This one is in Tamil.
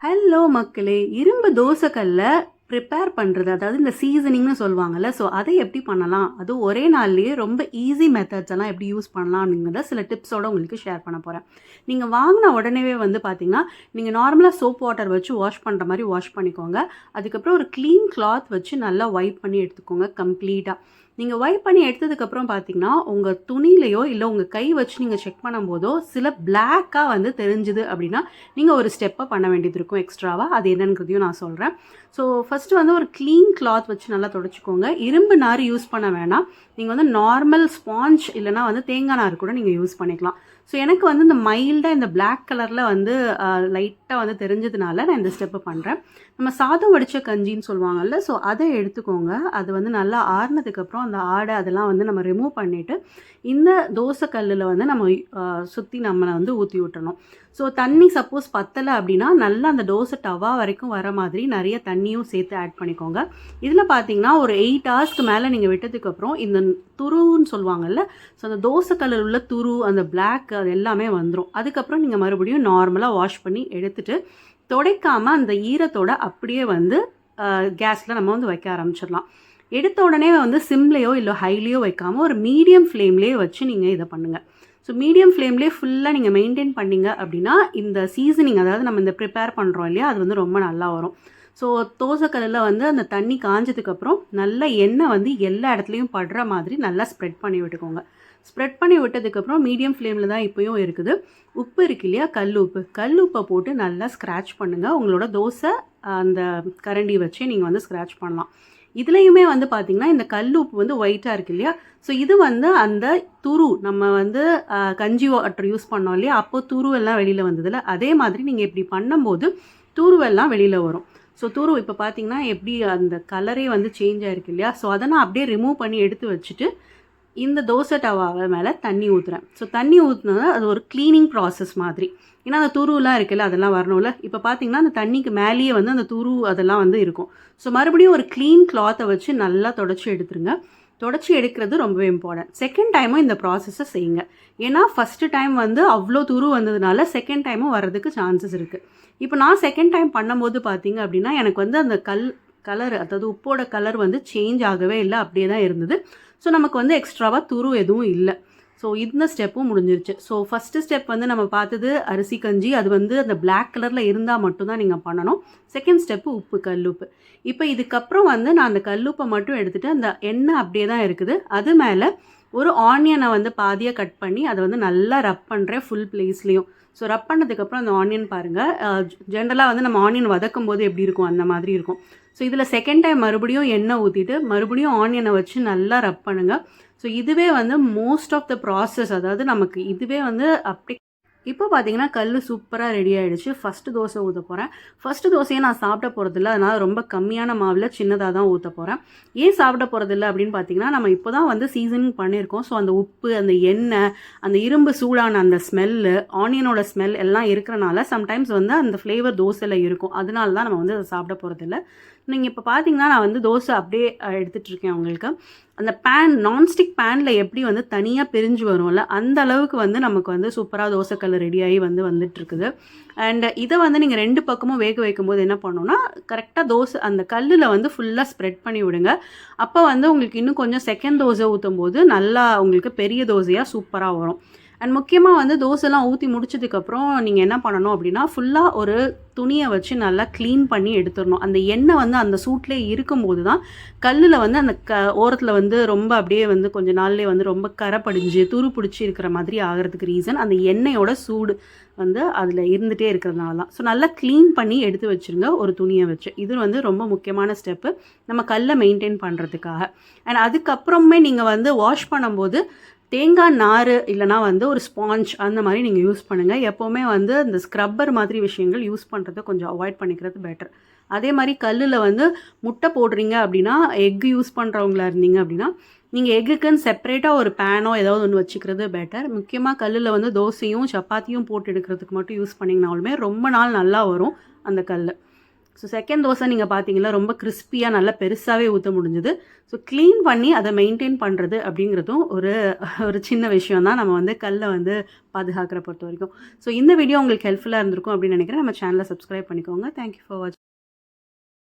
ஹலோ மக்களே! இரும்பு தோசைக்கல்ல ப்ரிப்பேர் பண்ணுறது, அதாவது இந்த சீசனிங்னு சொல்லுவாங்கல்ல. ஸோ அதை எப்படி பண்ணலாம், அதுவும் ஒரே நாள்லேயே ரொம்ப ஈஸி மெத்தட்ஸ் எல்லாம் எப்படி யூஸ் பண்ணலாம் அப்படிங்கிறத சில டிப்ஸோடு உங்களுக்கு ஷேர் பண்ண போகிறேன். நீங்கள் வாங்கின உடனேவே வந்து பார்த்தீங்கன்னா, நீங்கள் நார்மலாக சோப் வாட்டர் வச்சு வாஷ் பண்ணுற மாதிரி வாஷ் பண்ணிக்கோங்க. அதுக்கப்புறம் ஒரு க்ளீன் கிளாத் வச்சு நல்லா வைப் பண்ணி எடுத்துக்கோங்க கம்ப்ளீட்டாக. நீங்கள் வைப் பண்ணி எடுத்ததுக்கப்புறம் பார்த்தீங்கன்னா, உங்கள் துணியிலையோ இல்லை உங்கள் கை வச்சு நீங்கள் செக் பண்ணும்போதோ சில பிளாக்காக வந்து தெரிஞ்சுது அப்படின்னா, நீங்கள் ஒரு ஸ்டெப்பை பண்ண வேண்டியது இருக்கும் எக்ஸ்ட்ராவாக. அது என்னங்கிறதையும் நான் சொல்கிறேன். ஸோ ஃபஸ்ட்டு வந்து ஒரு க்ளீன் கிளாத் வச்சு நல்லா தொடச்சிக்கோங்க. இரும்பு நார் யூஸ் பண்ண வேணாம். நீங்கள் வந்து நார்மல் ஸ்பாஞ்ச் இல்லைனா வந்து தேங்காய் நார் கூட நீங்கள் யூஸ் பண்ணிக்கலாம். ஸோ எனக்கு வந்து இந்த மைல்டாக இந்த பிளாக் கலரில் வந்து லைட்டாக வந்து தெரிஞ்சதுனால நான் இந்த ஸ்டெப்பை பண்ணுறேன். நம்ம சாதம் வடித்த கஞ்சின்னு சொல்லுவாங்கல்ல, ஸோ அதை எடுத்துக்கோங்க. அது வந்து நல்லா ஆறுனதுக்கப்புறம் அந்த ஆடை அதெல்லாம் வந்து நம்ம ரிமூவ் பண்ணிவிட்டு இந்த தோசைக்கல்லில் வந்து நம்ம சுற்றி நம்ம வந்து ஊற்றி விட்டுறணும். ஸோ தண்ணி சப்போஸ் பத்தலை அப்படின்னா நல்லா அந்த தோசை டவா வரைக்கும் வர மாதிரி நிறைய தண்ணியும் சேர்த்து ஆட் பண்ணிக்கோங்க. இதில் பார்த்தீங்கன்னா ஒரு 8 ஹவர்ஸ்க்கு மேலே நீங்கள் விட்டதுக்கப்புறம் இந்த துருன்னு சொல்லுவாங்கல்ல, ஸோ அந்த தோசைக்கல்லில் உள்ள துரு, அந்த பிளாக், அது எல்லாமே வந்துடும். அதுக்கப்புறம் நீங்கள் மறுபடியும் நார்மலாக வாஷ் பண்ணி எடுத்துகிட்டு துடைக்காமல் அந்த ஈரத்தோடு அப்படியே வந்து கேஸில் நம்ம வந்து வைக்க ஆரம்பிச்சிடலாம். எடுத்த உடனே வந்து சிம்லேயோ இல்லை ஹைலியோ வைக்காமல் ஒரு மீடியம் ஃப்ளேம்லேயே வச்சு நீங்கள் இதை பண்ணுங்கள். ஸோ மீடியம் ஃப்ளேம்லேயே ஃபுல்லாக நீங்கள் மெயின்டைன் பண்ணிங்க அப்படின்னா இந்த சீசனிங், அதாவது நம்ம இந்த ப்ரிப்பேர் பண்ணுறோம் இல்லையா, அது வந்து ரொம்ப நல்லா வரும். ஸோ தோசைக்கல்லில் வந்து அந்த தண்ணி காஞ்சதுக்கப்புறம் நல்ல எண்ணெய் வந்து எல்லா இடத்துலையும் படுற மாதிரி நல்லா ஸ்ப்ரெட் பண்ணி விட்டுக்கோங்க. ஸ்ப்ரெட் பண்ணி விட்டதுக்கப்புறம் மீடியம் ஃப்ளேமில் தான் இப்போயும் இருக்குது. உப்பு இருக்கு இல்லையா, கல் உப்பை போட்டு நல்லா ஸ்க்ராட்ச் பண்ணுங்கள். உங்களோட தோசை அந்த கரண்டி வச்சு நீங்கள் வந்து ஸ்க்ராட்ச் பண்ணலாம். இதுலேயுமே வந்து பார்த்திங்கன்னா இந்த கல் உப்பு வந்து ஒயிட்டாக இருக்குது இல்லையா, ஸோ இது வந்து அந்த துரு, நம்ம வந்து கஞ்சி வாட்டர் யூஸ் பண்ணோம் இல்லையா, அப்போ துருவெல்லாம் வெளியில் வந்ததில்ல, அதே மாதிரி நீங்கள் இப்படி பண்ணும்போது துருவெல்லாம் வெளியில் வரும். ஸோ துரு இப்போ பார்த்தீங்கன்னா எப்படி அந்த கலரே வந்து சேஞ்ச் ஆகிருக்கு இல்லையா, ஸோ அதை நான் அப்படியே ரிமூவ் பண்ணி எடுத்து வச்சுட்டு இந்த தோசை டவாவை மேலே தண்ணி ஊற்றுறேன். ஸோ தண்ணி ஊற்றுனது அது ஒரு க்ளீனிங் ப்ராசஸ் மாதிரி. ஏன்னா அந்த துருலாம் இருக்குல்ல, அதெல்லாம் வரணும்ல. இப்போ பார்த்தீங்கன்னா அந்த தண்ணிக்கு மேலேயே வந்து அந்த துரு அதெல்லாம் வந்து இருக்கும். ஸோ மறுபடியும் ஒரு க்ளீன் கிளாத்தை வச்சு நல்லா தொடச்சி எடுத்துருங்க. தொடச்சி எடுக்கிறது ரொம்பவே இம்பார்ட்டன்ட். செகண்ட் டைமும் இந்த ப்ராசஸை செய்யுங்க. ஏன்னா ஃபஸ்ட்டு டைம் வந்து அவ்வளோ துரு வந்ததுனால செகண்ட் டைமும் வர்றதுக்கு சான்சஸ் இருக்குது. இப்போ நான் செகண்ட் டைம் பண்ணும்போது பார்த்தீங்க அப்படின்னா எனக்கு வந்து அந்த கலர், அதாவது உப்போட கலர் வந்து சேஞ்ச் ஆகவே இல்லை, அப்படியே தான் இருந்தது. ஸோ நமக்கு வந்து எக்ஸ்ட்ராவாக துரு எதுவும் இல்லை. ஸோ இந்த ஸ்டெப்பும் முடிஞ்சிருச்சு. ஸோ ஃபஸ்ட்டு ஸ்டெப் வந்து நம்ம பார்த்தது அரிசி கஞ்சி, அது வந்து அந்த பிளாக் கலரில் இருந்தால் மட்டும்தான் நீங்கள் பண்ணணும். செகண்ட் ஸ்டெப்பு உப்பு, கல்லுப்பு. இப்போ இதுக்கப்புறம் வந்து நான் அந்த கல்லுப்பை மட்டும் எடுத்துகிட்டு அந்த எண்ணெய் அப்படியே தான் இருக்குது, அது மேலே ஒரு ஆனியனை வந்து பாதியாக கட் பண்ணி அதை வந்து நல்லா ரப் பண்ணுறேன் ஃபுல் பிளேஸ்லேயும். ஸோ ரப் பண்ணதுக்கப்புறம் அந்த ஆனியன் பாருங்கள், ஜென்ரலாக வந்து நம்ம ஆனியன் வதக்கும் போது எப்படி இருக்கும் அந்த மாதிரி இருக்கும். ஸோ இதில் செகண்ட் டைம் மறுபடியும் எண்ணெய் ஊற்றிட்டு மறுபடியும் ஆனியனை வச்சு நல்லா ரப் பண்ணுங்கள். ஸோ இதுவே வந்து மோஸ்ட் ஆஃப் த ப்ராசஸ், அதாவது நமக்கு இதுவே வந்து அப்படி. இப்போ பார்த்தீங்கன்னா கல் சூப்பராக ரெடி ஆகிடுச்சு. ஃபஸ்ட்டு தோசை ஊற்ற போகிறேன். ஃபஸ்ட்டு தோசையை நான் சாப்பிட போகிறதில்ல, அதனால் ரொம்ப கம்மியான மாவில் சின்னதாக தான் ஊற்ற போகிறேன். ஏன் சாப்பிட போகிறதில்ல அப்படின்னு பார்த்தீங்கன்னா, நம்ம இப்போ தான் வந்து சீசனிங் பண்ணியிருக்கோம். ஸோ அந்த உப்பு, அந்த எண்ணெய், அந்த இரும்பு சூடான அந்த ஸ்மெல்லு, ஆனியனோட ஸ்மெல் எல்லாம் இருக்கிறனால சம்டைம்ஸ் வந்து அந்த ஃப்ளேவர் தோசையில் இருக்கும். அதனால தான் நம்ம வந்து அதை சாப்பிட போகிறதில்ல. நீங்கள் இப்போ பார்த்தீங்கன்னா நான் வந்து தோசை அப்படியே எடுத்துகிட்ருக்கேன் உங்களுக்கு. அந்த பேன், நான்ஸ்டிக் பேனில் எப்படி வந்து தனியாக பிரிஞ்சு வரும்ல, அந்த அளவுக்கு வந்து நமக்கு வந்து சூப்பராக தோசைக்கல் ரெடியாகி வந்துட்டுருக்குது. அண்ட் இதை வந்து நீங்கள் 2 பக்கமும் வேக வைக்கும்போது என்ன பண்ணணும்னா, கரெக்டாக தோசை அந்த கல்லில் வந்து ஃபுல்லாக ஸ்ப்ரெட் பண்ணி விடுங்க. அப்போ வந்து உங்களுக்கு இன்னும் கொஞ்சம் செகண்ட் தோசை ஊற்றும் போது நல்லா உங்களுக்கு பெரிய தோசையாக சூப்பராக வரும். அண்ட் முக்கியமாக வந்து தோசைலாம் ஊற்றி முடிச்சதுக்கப்புறம் நீங்கள் என்ன பண்ணணும் அப்படின்னா, ஃபுல்லாக ஒரு துணியை வச்சு நல்லா க்ளீன் பண்ணி எடுத்துடணும். அந்த எண்ணெய் வந்து அந்த சூட்லேயே இருக்கும்போது தான் கல்லில் வந்து அந்த ஓரத்தில் வந்து ரொம்ப அப்படியே வந்து கொஞ்ச நாள்லேயே வந்து ரொம்ப கரை படிஞ்சு துரு பிடிச்சி இருக்கிற மாதிரி ஆகிறதுக்கு ரீசன் அந்த எண்ணெயோட சூடு வந்து அதில் இருந்துகிட்டே இருக்கிறதுனால தான். ஸோ நல்லா க்ளீன் பண்ணி எடுத்து வச்சுருங்க ஒரு துணியை வச்சு. இது வந்து ரொம்ப முக்கியமான ஸ்டெப்பு நம்ம கல்லை மெயின்டைன் பண்ணுறதுக்காக. அண்ட் அதுக்கப்புறமே நீங்கள் வந்து வாஷ் பண்ணும்போது தேங்காய் நார் இல்லைனா வந்து ஒரு ஸ்பாஞ்ச் அந்த மாதிரி நீங்கள் யூஸ் பண்ணுங்கள். எப்போவுமே வந்து இந்த ஸ்க்ரப்பர் மாதிரி விஷயங்கள் யூஸ் பண்ணுறதை கொஞ்சம் அவாய்ட் பண்ணிக்கிறது பெட்டர். அதே மாதிரி கல்லில் வந்து முட்டை போடுறீங்க அப்படின்னா, எக் யூஸ் பண்ணுறவங்களா இருந்தீங்க அப்படின்னா நீங்கள் எக்குக்குன்னு செப்பரேட்டாக ஒரு பேனோ ஏதாவது ஒன்று வச்சுக்கிறது பெட்டர். முக்கியமாக கல்லில் வந்து தோசையும் சப்பாத்தியும் போட்டு எடுக்கிறதுக்கு மட்டும் யூஸ் பண்ணிங்கனாலுமே ரொம்ப நாள் நல்லா வரும் அந்த கல். ஸோ செகண்ட் தோசை நீங்கள் பார்த்தீங்கன்னா ரொம்ப கிறிஸ்பியாக நல்லா பெருசாகவே ஊற்ற முடிஞ்சுது. ஸோ க்ளீன் பண்ணி அதை மெயின்டைன் பண்ணுறது அப்படிங்கிறதும் ஒரு சின்ன விஷயம் தான் நம்ம வந்து கல்லை வந்து பாதுகாக்கிற பொறுத்த வரைக்கும். ஸோ இந்த வீடியோ உங்களுக்கு ஹெல்ப்ஃபுல்லாக இருந்திருக்கும் அப்படின்னு நினைக்கிறேன். நம்ம சேனலை சப்ஸ்கிரைப் பண்ணிக்கோங்க. தேங்க்யூ ஃபார் வாட்சிங்.